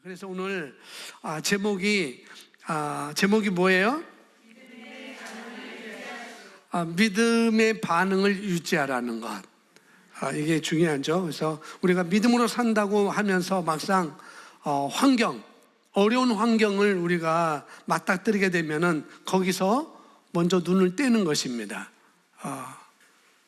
그래서 오늘 제목이 뭐예요? 믿음의 반응을 유지하라는 것. 이게 중요하죠. 그래서 우리가 믿음으로 산다고 하면서 막상 어려운 환경을 우리가 맞닥뜨리게 되면은 거기서 먼저 눈을 떼는 것입니다.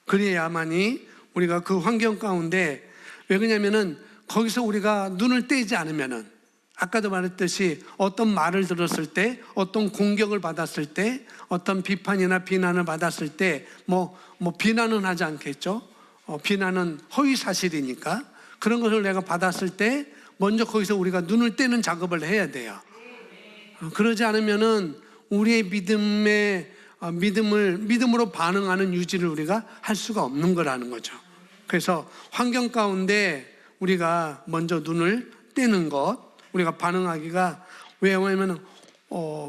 그래야만이 우리가 그 환경 가운데, 왜 그러냐면은 거기서 우리가 눈을 떼지 않으면은, 아까도 말했듯이 어떤 말을 들었을 때, 어떤 공격을 받았을 때, 어떤 비판이나 비난을 받았을 때 비난은 하지 않겠죠. 비난은 허위 사실이니까. 그런 것을 내가 받았을 때 먼저 거기서 우리가 눈을 떼는 작업을 해야 돼요. 그러지 않으면은 우리의 믿음으로 반응하는 유지를 우리가 할 수가 없는 거라는 거죠. 그래서 환경 가운데 우리가 먼저 눈을 떼는 것, 우리가 반응하기가, 왜냐하면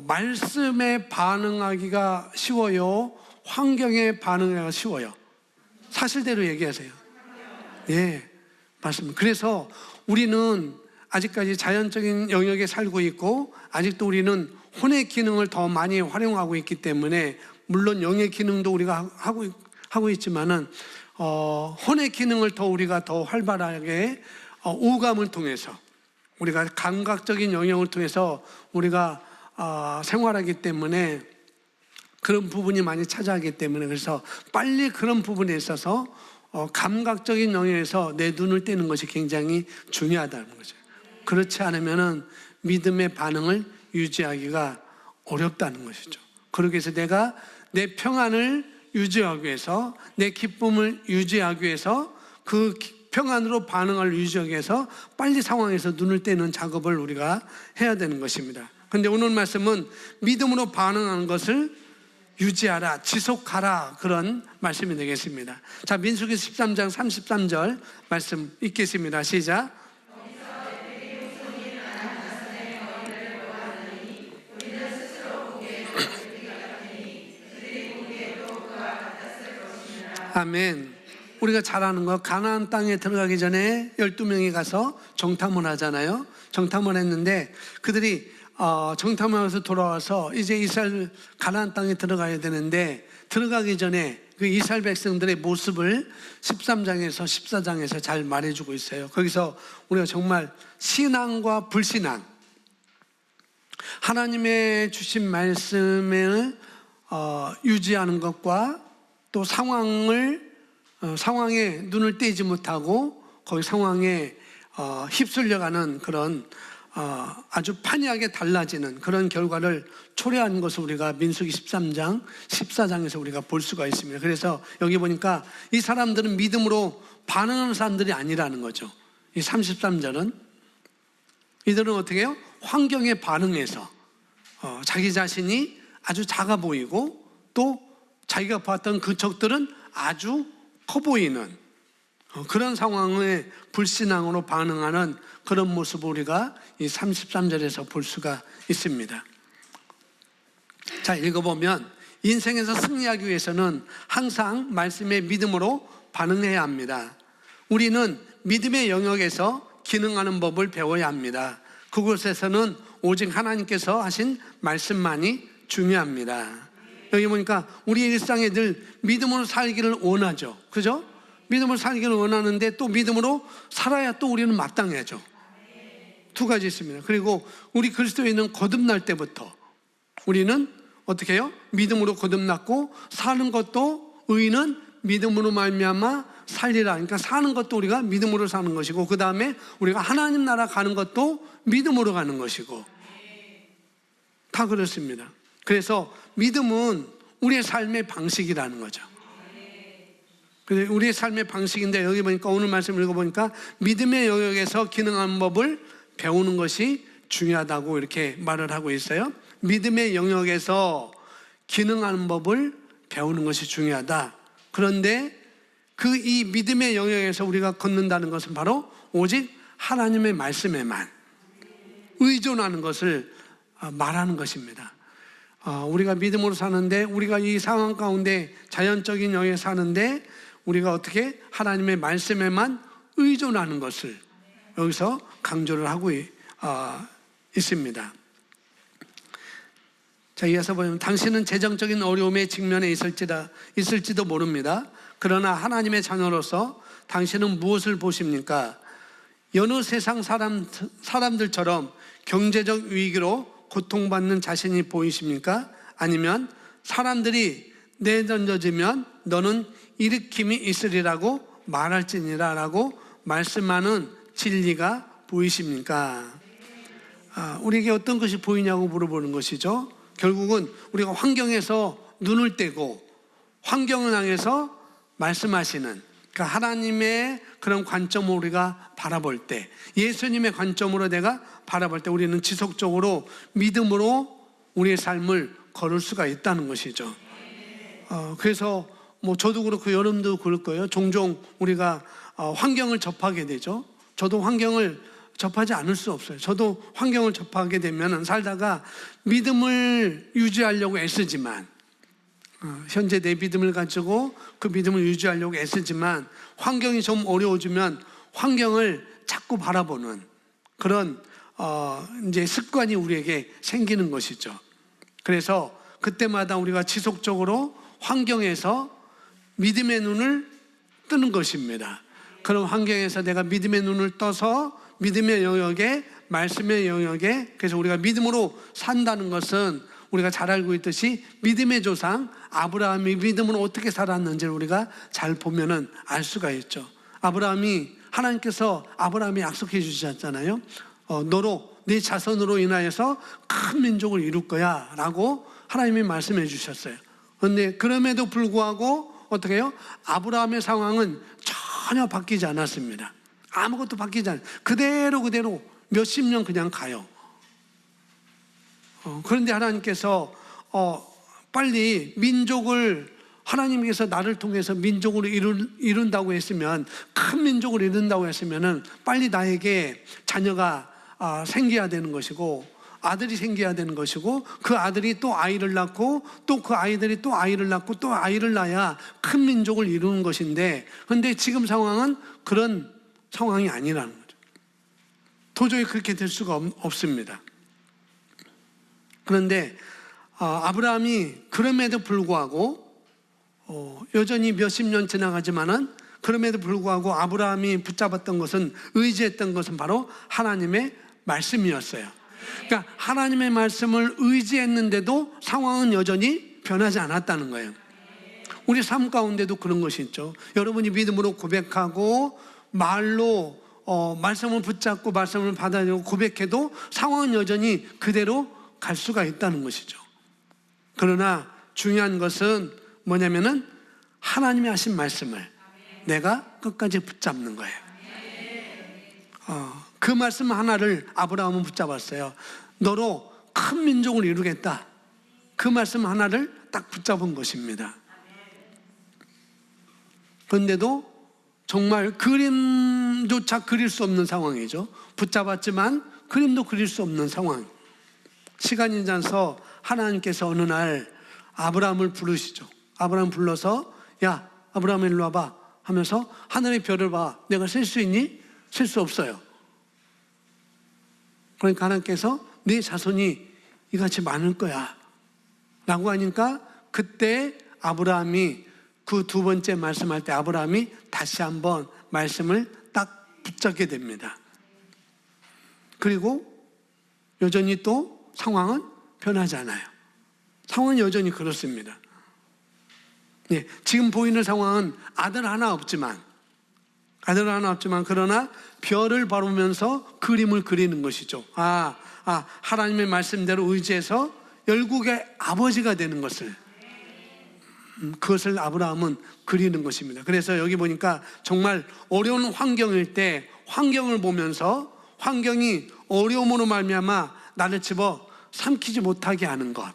말씀에 반응하기가 쉬워요, 환경에 반응하기가 쉬워요? 사실대로 얘기하세요. 예, 맞습니다. 그래서 우리는 아직까지 자연적인 영역에 살고 있고, 아직도 우리는 혼의 기능을 더 많이 활용하고 있기 때문에, 물론 영의 기능도 우리가 하고 있지만은 혼의 기능을 우리가 더 활발하게 오감을 통해서, 우리가 감각적인 영역을 통해서 우리가 생활하기 때문에, 그런 부분이 많이 차지하기 때문에, 그래서 빨리 그런 부분에 있어서 감각적인 영역에서 내 눈을 떼는 것이 굉장히 중요하다는 거죠. 그렇지 않으면은 믿음의 반응을 유지하기가 어렵다는 것이죠. 그러기 위해서 내가 내 평안을 유지하기 위해서, 내 기쁨을 유지하기 위해서, 그 평안으로 반응을 유지하기 위해서 빨리 상황에서 눈을 떼는 작업을 우리가 해야 되는 것입니다. 그런데 오늘 말씀은 믿음으로 반응하는 것을 유지하라, 지속하라, 그런 말씀이 되겠습니다. 자, 민수기 13장 33절 말씀 읽겠습니다. 시작. 아멘. 우리가 잘 아는 거, 가나안 땅에 들어가기 전에 12명이 가서 정탐을 하잖아요. 정탐을 했는데 그들이 정탐하면서 돌아와서 이제 이스라엘 가나안 땅에 들어가야 되는데, 들어가기 전에 그 이스라엘 백성들의 모습을 13장에서 14장에서 잘 말해주고 있어요. 거기서 우리가 정말 신앙과 불신앙, 하나님의 주신 말씀을 유지하는 것과, 또 상황에 눈을 떼지 못하고 거기 상황에 휩쓸려가는 그런 아주 판이하게 달라지는 그런 결과를 초래한 것을 우리가 민수기 13장, 14장에서 우리가 볼 수가 있습니다. 그래서 여기 보니까 이 사람들은 믿음으로 반응하는 사람들이 아니라는 거죠. 이 33절은 이들은 어떻게 해요? 환경에 반응해서 자기 자신이 아주 작아 보이고, 또 자기가 봤던 그 적들은 아주 커 보이는 그런 상황에 불신앙으로 반응하는 그런 모습을 우리가 이 33절에서 볼 수가 있습니다. 자, 읽어보면 인생에서 승리하기 위해서는 항상 말씀의 믿음으로 반응해야 합니다. 우리는 믿음의 영역에서 기능하는 법을 배워야 합니다. 그곳에서는 오직 하나님께서 하신 말씀만이 중요합니다. 여기 보니까 우리 일상에 늘 믿음으로 살기를 원하죠. 그죠? 믿음으로 살기를 원하는데, 또 믿음으로 살아야 또 우리는 마땅해져. 두 가지 있습니다. 그리고 우리 그리스도인은 거듭날 때부터 우리는 어떻게 해요? 믿음으로 거듭났고, 사는 것도 의인은 믿음으로 말미암아 살리라. 그러니까 사는 것도 우리가 믿음으로 사는 것이고, 그 다음에 우리가 하나님 나라 가는 것도 믿음으로 가는 것이고, 다 그렇습니다. 그래서 믿음은 우리의 삶의 방식이라는 거죠. 우리의 삶의 방식인데, 여기 보니까 오늘 말씀 읽어보니까 믿음의 영역에서 기능하는 법을 배우는 것이 중요하다고 이렇게 말을 하고 있어요. 믿음의 영역에서 기능하는 법을 배우는 것이 중요하다. 그런데 이 믿음의 영역에서 우리가 걷는다는 것은 바로 오직 하나님의 말씀에만 의존하는 것을 말하는 것입니다. 우리가 믿음으로 사는데, 우리가 이 상황 가운데 자연적인 영역에 사는데, 우리가 어떻게 하나님의 말씀에만 의존하는 것을 여기서 강조를 하고 있습니다. 자, 이어서 보면 당신은 재정적인 어려움에 직면해 있을지도 모릅니다. 그러나 하나님의 자녀로서 당신은 무엇을 보십니까? 여느 세상 사람들처럼 경제적 위기로 고통받는 자신이 보이십니까? 아니면 사람들이 내던져지면 너는 일으킴이 있으리라고 말할지니라 라고 말씀하는 진리가 보이십니까? 우리에게 어떤 것이 보이냐고 물어보는 것이죠. 결국은 우리가 환경에서 눈을 떼고 환경을 향해서 말씀하시는 그 하나님의 그런 관점으로 우리가 바라볼 때, 예수님의 관점으로 내가 바라볼 때 우리는 지속적으로 믿음으로 우리의 삶을 걸을 수가 있다는 것이죠. 그래서 저도 그렇고 여러분도 그럴 거예요. 종종 우리가 환경을 접하게 되죠. 저도 환경을 접하지 않을 수 없어요. 저도 환경을 접하게 되면 살다가 믿음을 유지하려고 애쓰지만, 현재 내 믿음을 가지고 그 믿음을 유지하려고 애쓰지만 환경이 좀 어려워지면 환경을 자꾸 바라보는 그런 이제 습관이 우리에게 생기는 것이죠. 그래서 그때마다 우리가 지속적으로 환경에서 믿음의 눈을 뜨는 것입니다. 그런 환경에서 내가 믿음의 눈을 떠서 믿음의 영역에, 말씀의 영역에, 그래서 우리가 믿음으로 산다는 것은 우리가 잘 알고 있듯이 믿음의 조상 아브라함이 믿음으로 어떻게 살았는지를 우리가 잘 보면은 알 수가 있죠. 하나님께서 아브라함이 약속해 주셨잖아요. 너로 네 자손으로 인하여서 큰 민족을 이룰 거야 라고 하나님이 말씀해 주셨어요. 그런데 그럼에도 불구하고 어떻게 해요? 아브라함의 상황은 전혀 바뀌지 않았습니다. 아무것도 바뀌지 않아요. 그대로 몇십 년 그냥 가요. 그런데 하나님께서 빨리 민족을, 하나님께서 나를 통해서 민족을 이룬다고 했으면, 큰 민족을 이룬다고 했으면 빨리 나에게 자녀가 생겨야 되는 것이고 아들이 생겨야 되는 것이고 그 아들이 또 아이를 낳고 또 그 아이들이 또 아이를 낳고 또 아이를 낳아야 큰 민족을 이루는 것인데, 그런데 지금 상황은 그런 상황이 아니라는 거죠. 도저히 그렇게 될 수가 없습니다. 그런데 아브라함이 그럼에도 불구하고 여전히 몇십 년 지나가지만은 그럼에도 불구하고 아브라함이 붙잡았던 것은, 의지했던 것은 바로 하나님의 말씀이었어요. 그러니까 하나님의 말씀을 의지했는데도 상황은 여전히 변하지 않았다는 거예요. 우리 삶 가운데도 그런 것이 있죠. 여러분이 믿음으로 고백하고 말로 말씀을 붙잡고 말씀을 받아들이고 고백해도 상황은 여전히 그대로 갈 수가 있다는 것이죠. 그러나 중요한 것은 뭐냐면은 하나님이 하신 말씀을 내가 끝까지 붙잡는 거예요. 그 말씀 하나를 아브라함은 붙잡았어요. 너로 큰 민족을 이루겠다. 그 말씀 하나를 딱 붙잡은 것입니다. 그런데도 정말 그림조차 그릴 수 없는 상황이죠. 붙잡았지만 그림도 그릴 수 없는 상황. 시간이 지나서 하나님께서 어느 날 아브라함을 부르시죠. 아브라함 불러서 야, 아브라함 일로 와봐 하면서 하늘의 별을 봐. 내가 셀 수 있니? 셀 수 없어요. 그러니까 하나님께서 네 자손이 이같이 많을 거야 라고 하니까 그때 아브라함이 그 두 번째 말씀할 때 아브라함이 다시 한번 말씀을 딱 붙잡게 됩니다. 그리고 여전히 또 상황은 변하지 않아요. 상황은 여전히 그렇습니다. 네, 지금 보이는 상황은 아들 하나 없지만 그러나 별을 바라보면서 그림을 그리는 것이죠. 하나님의 말씀대로 의지해서 열국의 아버지가 되는 것을, 그것을 아브라함은 그리는 것입니다. 그래서 여기 보니까 정말 어려운 환경일 때 환경을 보면서 환경이 어려움으로 말미암아 나를 집어 삼키지 못하게 하는 것.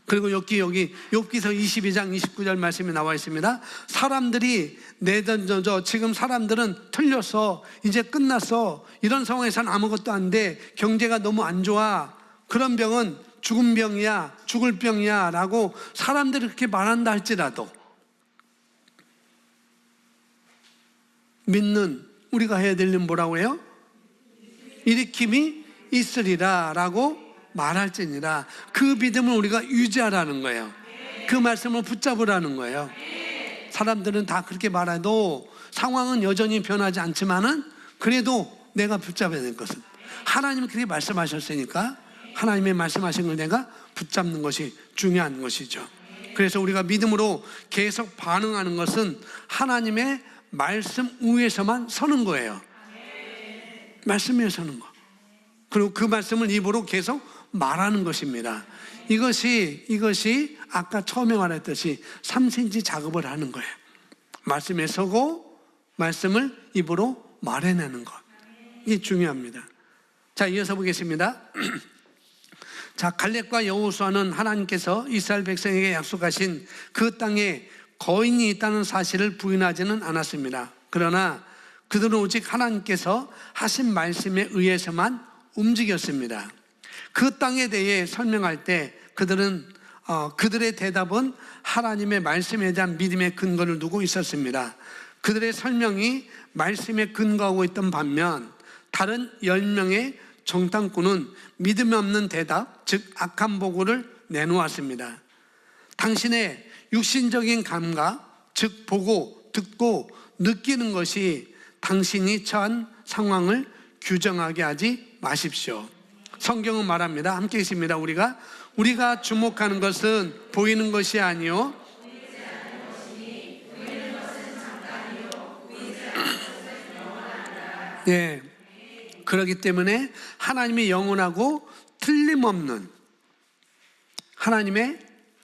그리고 여기 욥기서 22장 29절 말씀이 나와 있습니다. 사람들이 내던져, 지금 사람들은 틀렸어, 이제 끝났어, 이런 상황에서는 아무것도 안 돼, 경제가 너무 안 좋아, 그런 병은 죽은 병이야, 죽을 병이야 라고 사람들이 그렇게 말한다 할지라도 믿는 우리가 해야 될 일은 뭐라고 해요? 일으킴이 있으리라 라고 말할지니라. 그 믿음을 우리가 유지하라는 거예요. 그 말씀을 붙잡으라는 거예요. 사람들은 다 그렇게 말해도 상황은 여전히 변하지 않지만은 그래도 내가 붙잡아야 될 것은 하나님이 그렇게 말씀하셨으니까 하나님의 말씀하신 걸 내가 붙잡는 것이 중요한 것이죠. 그래서 우리가 믿음으로 계속 반응하는 것은 하나님의 말씀 위에서만 서는 거예요. 말씀 위에 서는 거. 그리고 그 말씀을 입으로 계속 말하는 것입니다. 이것이 아까 처음에 말했듯이 3cm 작업을 하는 거예요. 말씀에 서고 말씀을 입으로 말해내는 것. 이게 중요합니다. 자, 이어서 보겠습니다. 자, 갈렙과 여호수아는 하나님께서 이스라엘 백성에게 약속하신 그 땅에 거인이 있다는 사실을 부인하지는 않았습니다. 그러나 그들은 오직 하나님께서 하신 말씀에 의해서만 움직였습니다. 그 땅에 대해 설명할 때 그들의 대답은 하나님의 말씀에 대한 믿음의 근거를 두고 있었습니다. 그들의 설명이 말씀에 근거하고 있던 반면 다른 10명의 정탐꾼은 믿음 없는 대답, 즉 악한 보고를 내놓았습니다. 당신의 육신적인 감각, 즉 보고, 듣고, 느끼는 것이 당신이 처한 상황을 규정하게 하지 마십시오. 성경은 말합니다. 함께 있습니다. 우리가 주목하는 것은 보이는 것이 아니요 예, 그렇기 때문에 하나님의 영원하고 틀림없는 하나님의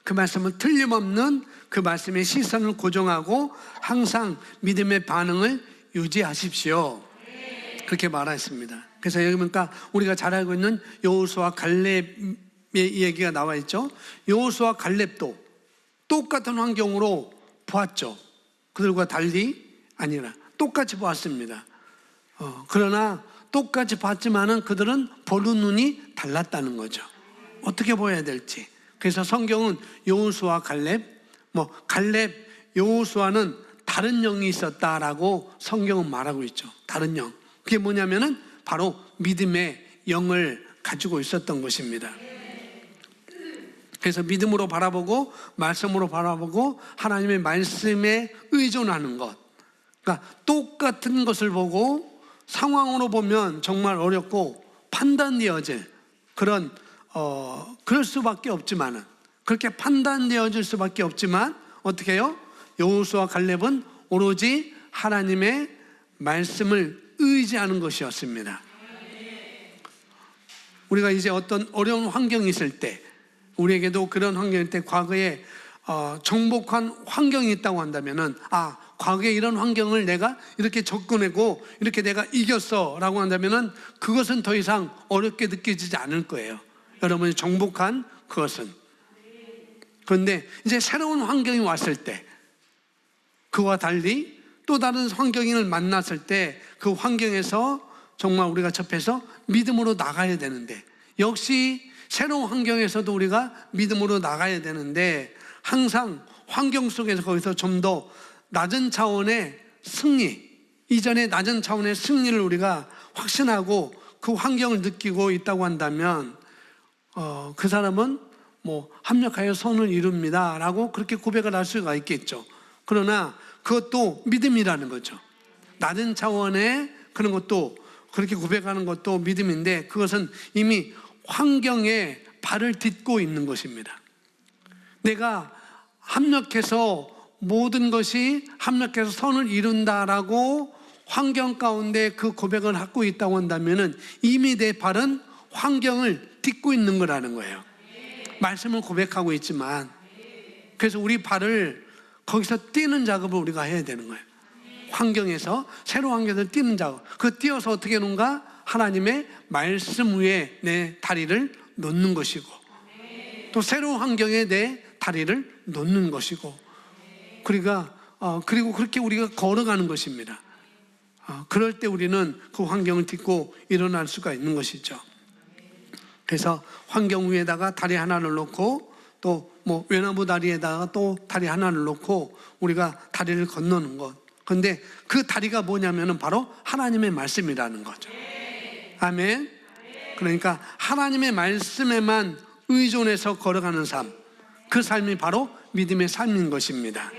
그 말씀은 틀림없는 그 말씀의 시선을 고정하고 항상 믿음의 반응을 유지하십시오. 그렇게 말했습니다. 그래서 여기 보니까 우리가 잘 알고 있는 여호수아 갈렙의 얘기가 나와 있죠. 여호수아 갈렙도 똑같은 환경으로 보았죠. 그들과 달리 아니라 똑같이 보았습니다. 그러나 똑같이 봤지만은 그들은 보는 눈이 달랐다는 거죠. 어떻게 보여야 될지. 그래서 성경은 여호수아 갈렙, 갈렙, 여호수아는 다른 영이 있었다라고 성경은 말하고 있죠. 다른 영. 그게 뭐냐면은 바로 믿음의 영을 가지고 있었던 것입니다. 그래서 믿음으로 바라보고 말씀으로 바라보고 하나님의 말씀에 의존하는 것. 그러니까 똑같은 것을 보고 상황으로 보면 정말 어렵고 판단되어질 그런 그럴 수밖에 없지만은 그렇게 판단되어질 수밖에 없지만 어떻게 해요? 여호수아 갈렙은 오로지 하나님의 말씀을 의지하는 것이었습니다. 우리가 이제 어떤 어려운 환경이 있을 때 우리에게도 그런 환경일 때 과거에 정복한 환경이 있다고 한다면은 과거에 이런 환경을 내가 이렇게 접근하고 이렇게 내가 이겼어 라고 한다면은 그것은 더 이상 어렵게 느껴지지 않을 거예요. 여러분이 정복한 그것은. 그런데 이제 새로운 환경이 왔을 때 그와 달리 또 다른 환경을 만났을 때 그 환경에서 정말 우리가 접해서 믿음으로 나가야 되는데 역시 새로운 환경에서도 우리가 믿음으로 나가야 되는데 항상 환경 속에서 거기서 좀 더 낮은 차원의 승리, 이전의 낮은 차원의 승리를 우리가 확신하고 그 환경을 느끼고 있다고 한다면 그 사람은 합력하여 선을 이룹니다 라고 그렇게 고백을 할 수가 있겠죠. 그러나 그것도 믿음이라는 거죠. 낮은 차원의 그런 것도 그렇게 고백하는 것도 믿음인데 그것은 이미 환경에 발을 딛고 있는 것입니다. 내가 합력해서 모든 것이 합력해서 선을 이룬다라고 환경 가운데 그 고백을 하고 있다고 한다면 이미 내 발은 환경을 딛고 있는 거라는 거예요. 말씀을 고백하고 있지만 그래서 우리 발을 거기서 뛰는 작업을 우리가 해야 되는 거예요. 환경에서 새로운 환경에서 뛰는 작업. 그 뛰어서 어떻게 하는가? 하나님의 말씀 위에 내 다리를 놓는 것이고 또 새로운 환경에 내 다리를 놓는 것이고 그리고 그렇게 우리가 걸어가는 것입니다. 그럴 때 우리는 그 환경을 딛고 일어날 수가 있는 것이죠. 그래서 환경 위에다가 다리 하나를 놓고 또 외나무 다리에다가 또 다리 하나를 놓고 우리가 다리를 건너는 것. 그런데 그 다리가 뭐냐면은 바로 하나님의 말씀이라는 거죠. 아멘. 그러니까 하나님의 말씀에만 의존해서 걸어가는 삶, 그 삶이 바로 믿음의 삶인 것입니다.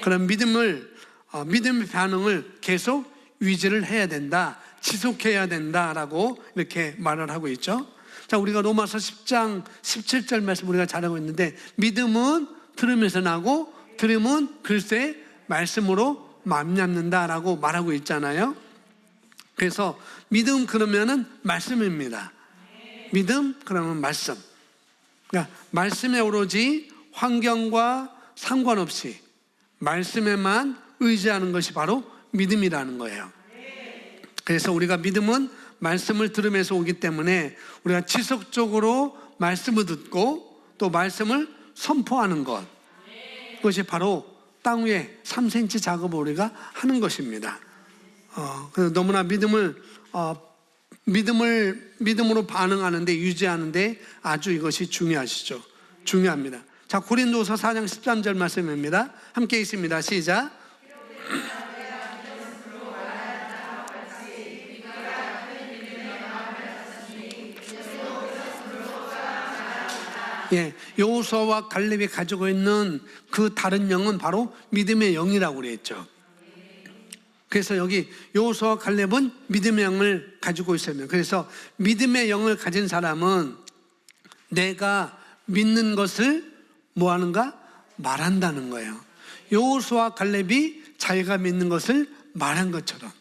그런 믿음의 반응을 계속 유지를 해야 된다, 지속해야 된다라고 이렇게 말을 하고 있죠. 자, 우리가 로마서 10장 17절 말씀 우리가 잘 알고 있는데, 믿음은 들으면서 나고 들음은 글쎄 말씀으로 말미암는다라고 말하고 있잖아요. 그래서 믿음 그러면은 말씀입니다. 믿음 그러면 말씀. 그러니까 말씀에 오로지 환경과 상관없이 말씀에만 의지하는 것이 바로 믿음이라는 거예요. 그래서 우리가 믿음은 말씀을 들으면서 오기 때문에 우리가 지속적으로 말씀을 듣고 또 말씀을 선포하는 것, 그것이 바로 땅 위에 3cm 작업을 우리가 하는 것입니다. 그래서 너무나 믿음으로 반응하는데, 유지하는데 아주 이것이 중요합니다. 자, 고린도서 4장 13절 말씀입니다. 함께 있습니다. 시작. 예, 여호수아와 갈렙이 가지고 있는 그 다른 영은 바로 믿음의 영이라고 그랬죠. 그래서 여기 여호수아와 갈렙은 믿음의 영을 가지고 있습니다. 그래서 믿음의 영을 가진 사람은 내가 믿는 것을 뭐 하는가? 말한다는 거예요. 여호수아와 갈렙이 자기가 믿는 것을 말한 것처럼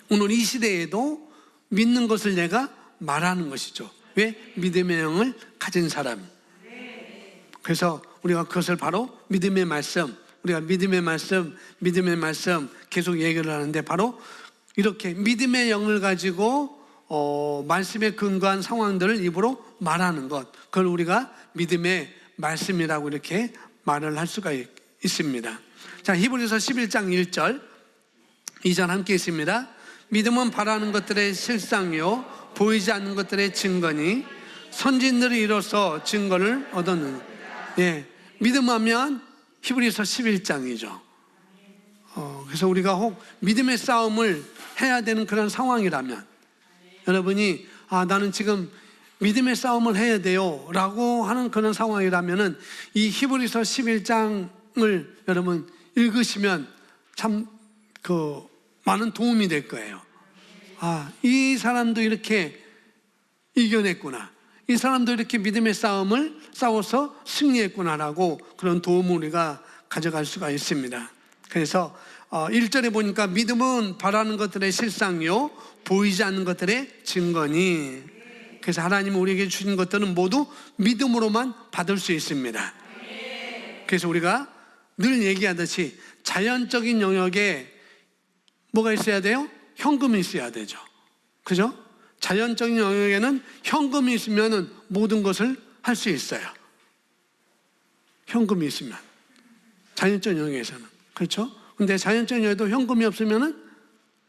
오늘 이 시대에도 믿는 것을 내가 말하는 것이죠. 왜? 믿음의 영을 가진 사람. 그래서 우리가 그것을 바로 믿음의 말씀, 우리가 믿음의 말씀 계속 얘기를 하는데, 바로 이렇게 믿음의 영을 가지고 말씀에 근거한 상황들을 입으로 말하는 것, 그걸 우리가 믿음의 말씀이라고 이렇게 말을 할 수가 있습니다. 자, 히브리서 11장 1절 2절 함께 있습니다. 믿음은 바라는 것들의 실상이요 보이지 않는 것들의 증거니 선진들이 이로써 증거를 얻었느니라. 예, 믿음하면 히브리서 11장이죠. 그래서 우리가 혹 믿음의 싸움을 해야 되는 그런 상황이라면, 여러분이 나는 지금 믿음의 싸움을 해야 돼요 라고 하는 그런 상황이라면은 이 히브리서 11장을 여러분 읽으시면 참 많은 도움이 될 거예요. 이 사람도 이렇게 이겨냈구나, 이 사람도 이렇게 믿음의 싸움을 싸워서 승리했구나라고 그런 도움을 우리가 가져갈 수가 있습니다. 그래서 1절에 보니까 믿음은 바라는 것들의 실상이요 보이지 않는 것들의 증거니, 그래서 하나님은 우리에게 주신 것들은 모두 믿음으로만 받을 수 있습니다. 그래서 우리가 늘 얘기하듯이 자연적인 영역에 뭐가 있어야 돼요? 현금이 있어야 되죠. 그죠? 자연적인 영역에는 현금이 있으면 모든 것을 할 수 있어요. 현금이 있으면, 자연적 영역에서는. 그렇죠? 근데 자연적 영역에도 현금이 없으면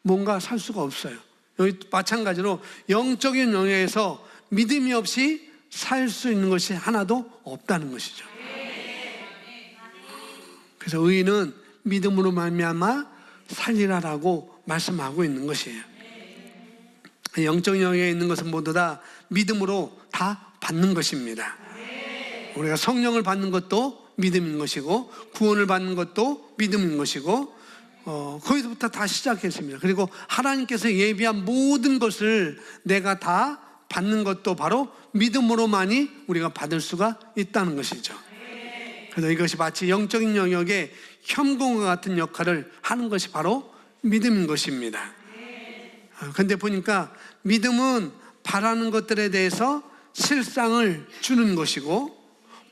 뭔가 살 수가 없어요. 여기 마찬가지로 영적인 영역에서 믿음이 없이 살 수 있는 것이 하나도 없다는 것이죠. 그래서 의인은 믿음으로 말미암아 살리라라고 말씀하고 있는 것이에요. 영적 영역에 있는 것은 모두 다 믿음으로 다 받는 것입니다. 우리가 성령을 받는 것도 믿음인 것이고, 구원을 받는 것도 믿음인 것이고, 거기서부터 다 시작했습니다. 그리고 하나님께서 예비한 모든 것을 내가 다 받는 것도 바로 믿음으로만이 우리가 받을 수가 있다는 것이죠. 그래서 이것이 마치 영적인 영역에 현금과 같은 역할을 하는 것이 바로 믿음인 것입니다. 그런데 보니까 믿음은 바라는 것들에 대해서 실상을 주는 것이고,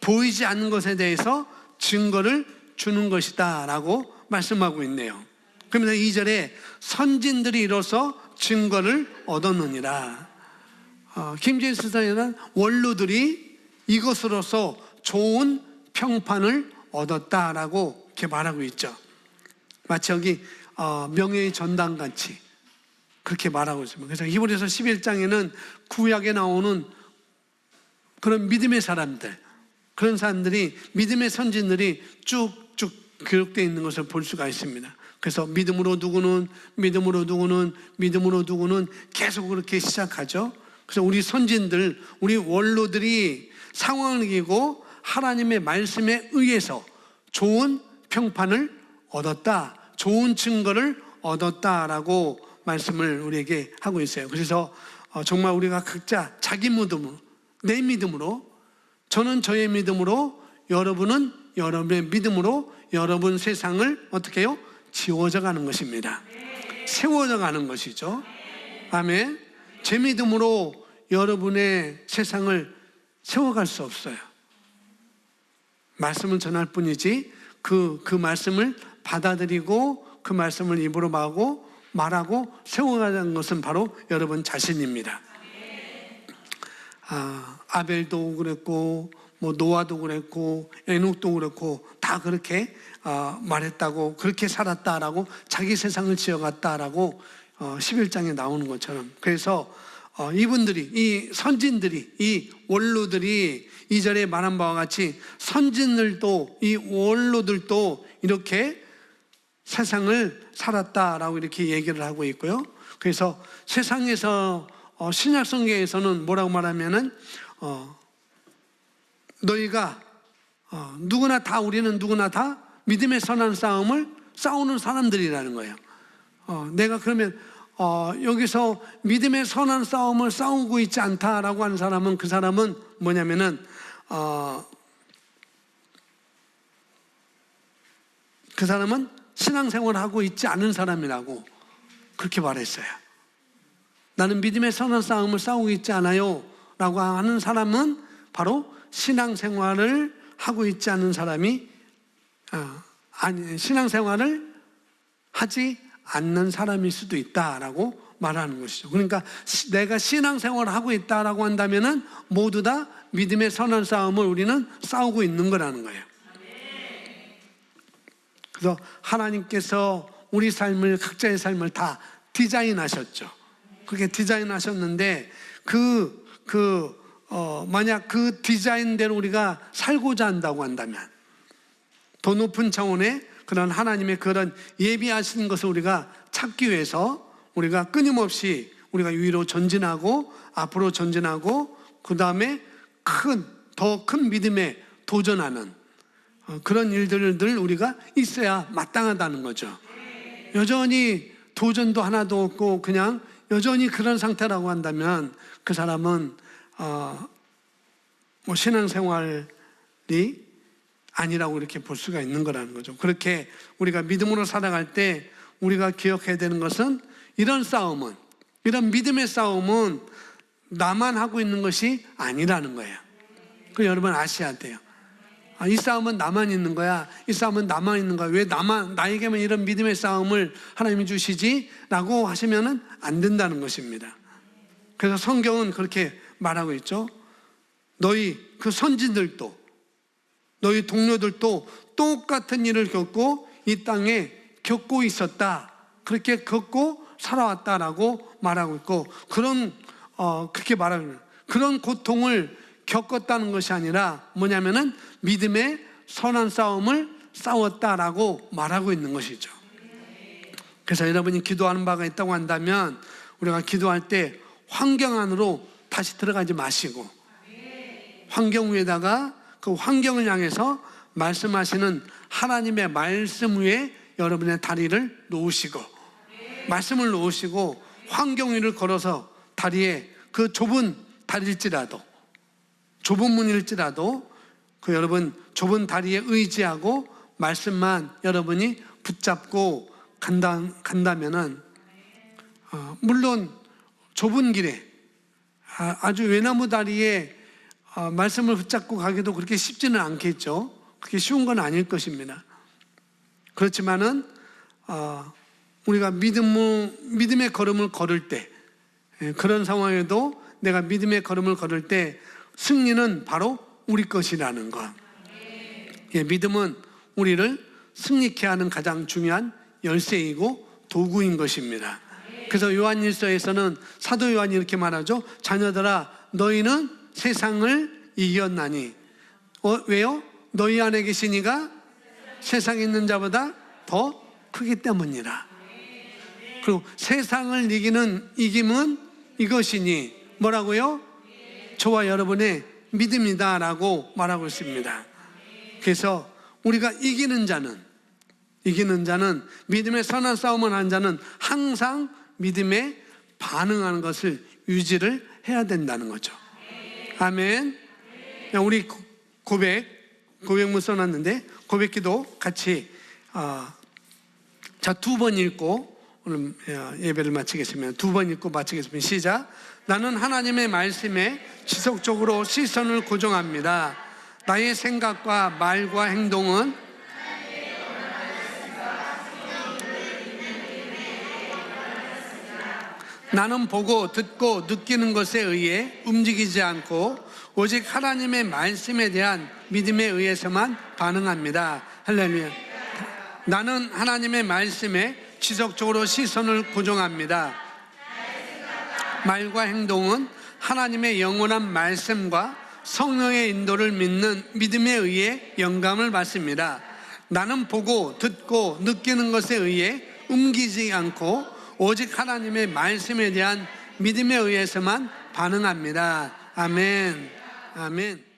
보이지 않는 것에 대해서 증거를 주는 것이다 라고 말씀하고 있네요. 그러면서 2절에 선진들이 이로써 증거를 얻었느니라. 김재인 스타일은 원로들이 이것으로서 좋은 평판을 얻었다라고 이렇게 말하고 있죠. 마치 여기 명예의 전당같이 그렇게 말하고 있습니다. 그래서 히브리서 11장에는 구약에 나오는 그런 믿음의 사람들, 그런 사람들이, 믿음의 선진들이 쭉쭉 기록되어 있는 것을 볼 수가 있습니다. 그래서 믿음으로 누구는, 믿음으로 누구는, 믿음으로 누구는 계속 그렇게 시작하죠. 그래서 우리 선진들, 우리 원로들이 상황을 이기고 하나님의 말씀에 의해서 좋은 평판을 얻었다, 좋은 증거를 얻었다라고 말씀을 우리에게 하고 있어요. 그래서 정말 우리가 각자 자기 믿음으로, 내 믿음으로, 저는 저의 믿음으로, 여러분은 여러분의 믿음으로 여러분 세상을 어떻게 해요? 지워져 가는 것입니다. 세워져 가는 것이죠. 아멘. 제 믿음으로 여러분의 세상을 세워갈 수 없어요. 말씀을 전할 뿐이지 그 말씀을 받아들이고 그 말씀을 입으로 말하고 세워가는 것은 바로 여러분 자신입니다. 아벨도 그랬고 노아도 그랬고 에녹도 그랬고 다 그렇게 말했다고, 그렇게 살았다라고, 자기 세상을 지어갔다라고 11장에 나오는 것처럼. 그래서 이분들이, 이 선진들이, 이 원로들이 2절에 말한 바와 같이 선진들도, 이 원로들도 이렇게 세상을 살았다라고 이렇게 얘기를 하고 있고요. 그래서 세상에서 신약 성경에서는 뭐라고 말하면은 너희가 누구나 다, 우리는 누구나 다 믿음의 선한 싸움을 싸우는 사람들이라는 거예요. 내가 그러면 여기서 믿음의 선한 싸움을 싸우고 있지 않다라고 하는 사람은, 그 사람은 뭐냐면은 그 사람은 신앙생활을 하고 있지 않은 사람이라고 그렇게 말했어요. 나는 믿음의 선한 싸움을 싸우고 있지 않아요 라고 하는 사람은 바로 신앙생활을 하고 있지 않은 사람이, 신앙생활을 하지 않는 사람일 수도 있다라고 말하는 것이죠. 그러니까 내가 신앙생활을 하고 있다라고 한다면은 모두 다 믿음의 선한 싸움을 우리는 싸우고 있는 거라는 거예요. 그래서 하나님께서 우리 삶을, 각자의 삶을 다 디자인하셨죠. 그렇게 디자인하셨는데 만약 그 디자인대로 우리가 살고자 한다고 한다면, 더 높은 차원의 그런 하나님의 그런 예비하신 것을 우리가 찾기 위해서 우리가 끊임없이 우리가 위로 전진하고 앞으로 전진하고 그 다음에 더 큰 믿음에 도전하는 그런 일들을 늘 우리가 있어야 마땅하다는 거죠. 여전히 도전도 하나도 없고 그냥 여전히 그런 상태라고 한다면 그 사람은 신앙생활이 아니라고 이렇게 볼 수가 있는 거라는 거죠. 그렇게 우리가 믿음으로 살아갈 때 우리가 기억해야 되는 것은, 이런 싸움은, 이런 믿음의 싸움은 나만 하고 있는 것이 아니라는 거예요. 그 여러분 아셔야 돼요. 이 싸움은 나만 있는 거야, 이 싸움은 나만 있는 거야, 왜 나에게만 이런 믿음의 싸움을 하나님이 주시지? 라고 하시면은 안 된다는 것입니다. 그래서 성경은 그렇게 말하고 있죠. 너희 그 선진들도, 너희 동료들도 똑같은 일을 겪고 이 땅에 겪고 있었다, 그렇게 겪고 살아왔다라고 말하고 있고, 그렇게 말하는, 그런 고통을 겪었다는 것이 아니라 뭐냐면은 믿음의 선한 싸움을 싸웠다라고 말하고 있는 것이죠. 그래서 여러분이 기도하는 바가 있다고 한다면 우리가 기도할 때 환경 안으로 다시 들어가지 마시고, 환경 위에다가 그 환경을 향해서 말씀하시는 하나님의 말씀 위에 여러분의 다리를 놓으시고, 말씀을 놓으시고 환경 위를 걸어서 다리에, 그 좁은 다리일지라도, 좁은 문일지라도 그 여러분 좁은 다리에 의지하고 말씀만 여러분이 붙잡고 간다면은 물론 좁은 길에 아주 외나무 다리에 말씀을 붙잡고 가기도 그렇게 쉽지는 않겠죠. 그렇게 쉬운 건 아닐 것입니다. 그렇지만은 우리가 믿음의 걸음을 걸을 때, 그런 상황에도 내가 믿음의 걸음을 걸을 때 승리는 바로 우리 것이라는 것. 믿음은 우리를 승리케 하는 가장 중요한 열쇠이고 도구인 것입니다. 그래서 요한일서에서는 사도 요한이 이렇게 말하죠. 자녀들아, 너희는 세상을 이겼나니. 왜요? 너희 안에 계신 이가 세상에 있는 자보다 더 크기 때문이라. 그리고 세상을 이기는 이김은 이것이니 뭐라고요? 저와 여러분의 믿음이다라고 말하고 있습니다. 그래서 우리가 이기는 자는 믿음의 선한 싸움을 한 자는 항상 믿음에 반응하는 것을 유지를 해야 된다는 거죠. 아멘. 우리 고백문 써놨는데 고백기도 같이 자, 2번 읽고 오늘 예배를 마치겠습니다. 2번 읽고 마치겠습니다. 시작. 나는 하나님의 말씀에 지속적으로 시선을 고정합니다. 나의 생각과 말과 행동은 나는 보고 듣고 느끼는 것에 의해 움직이지 않고 오직 하나님의 말씀에 대한 믿음에 의해서만 반응합니다. 할렐루야. 나는 하나님의 말씀에 지속적으로 시선을 고정합니다. 말과 행동은 하나님의 영원한 말씀과 성령의 인도를 믿는 믿음에 의해 영감을 받습니다. 나는 보고 듣고 느끼는 것에 의해 움직이지 않고 오직 하나님의 말씀에 대한 믿음에 의해서만 반응합니다. 아멘. 아멘.